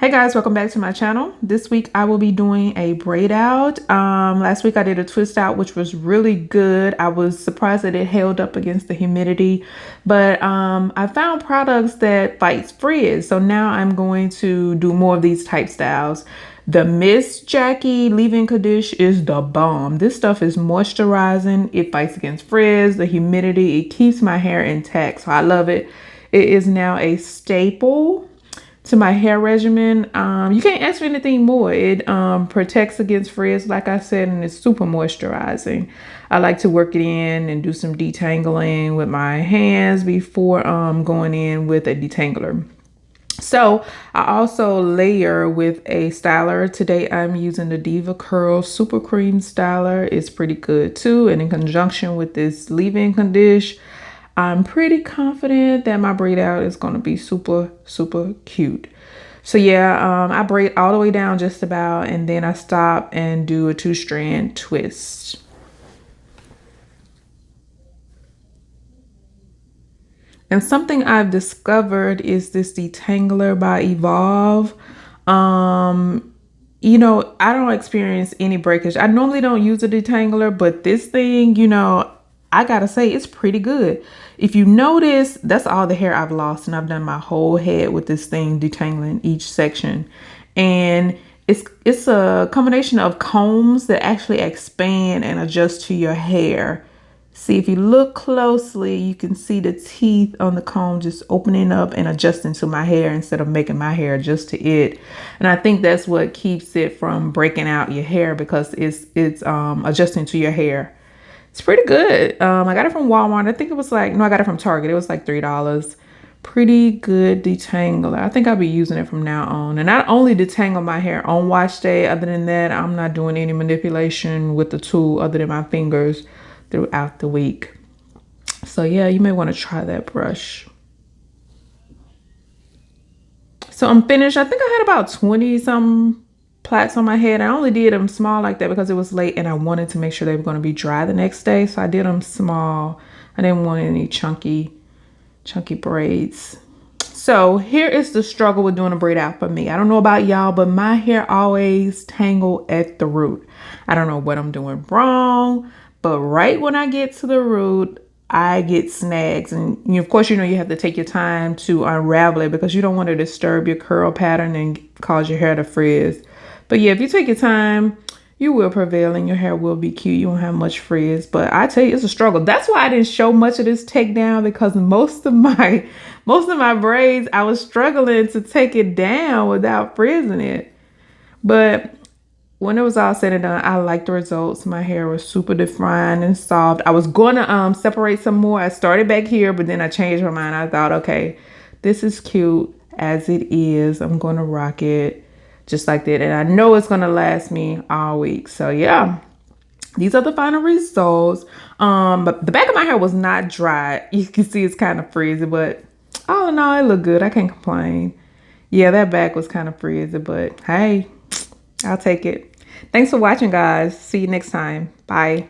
Hey guys, welcome back to my channel. This week I will be doing a braid out. Last week I did a twist out, which was really good. I was surprised that it held up against the humidity, but I found products that fights frizz. So now I'm going to do more of these type styles. The Miss Jackie leave-in Condish is the bomb. This stuff is moisturizing. It fights against frizz, the humidity. It keeps my hair intact, so I love it. It is now a staple to my hair regimen. You can't ask for anything more. It protects against frizz, like I said, and it's super moisturizing. I like to work it in and do some detangling with my hands before going in with a detangler. So I also layer with a styler. Today I'm using the DevaCurl Supercream styler. It's pretty good too, and in conjunction with this leave-in Condish, I'm pretty confident that my braid out is going to be super cute. So yeah, I braid all the way down just about, and then I stop and do a 2-strand twist. And something I've discovered is this Detangler by Evolve. You know, I don't experience any breakage. I normally don't use a detangler, but this thing, you know, I gotta say it's pretty good. If you notice, that's all the hair I've lost, and I've done my whole head with this thing detangling each section. And it's a combination of combs that actually expand and adjust to your hair. See, if you look closely, you can see the teeth on the comb just opening up and adjusting to my hair instead of making my hair adjust to it. And I think that's what keeps it from breaking out your hair, because it's adjusting to your hair. It's pretty good. I got it from Walmart. I think it was like, no, I got it from Target. It was like $3. Pretty good detangler. I think I'll be using it from now on. And I only detangle my hair on wash day. Other than that, I'm not doing any manipulation with the tool other than my fingers throughout the week. So yeah, you may want to try that brush. So I'm finished. I think I had about 20 some plaits on my head. I only did them small like that because it was late and I wanted to make sure they were going to be dry the next day. So I did them small. I didn't want any chunky braids. So here is the struggle with doing a braid out for me. I don't know about y'all, but my hair always tangle at the root. I don't know what I'm doing wrong, but right when I get to the root, I get snags. And you, of course, you know, you have to take your time to unravel it because you don't want to disturb your curl pattern and cause your hair to frizz. But yeah, if you take your time, you will prevail and your hair will be cute. You won't have much frizz. But I tell you, it's a struggle. That's why I didn't show much of this takedown, because most of my braids, I was struggling to take it down without frizzing it. But when it was all said and done, I liked the results. My hair was super defined and soft. I was going to separate some more. I started back here, but then I changed my mind. I thought, okay, this is cute as it is. I'm going to rock it just like that. And I know it's going to last me all week. So yeah, these are the final results. But the back of my hair was not dry. You can see it's kind of frizzy, but all in all, it looked good. I can't complain. Yeah, that back was kind of frizzy, but hey, I'll take it. Thanks for watching, guys. See you next time. Bye.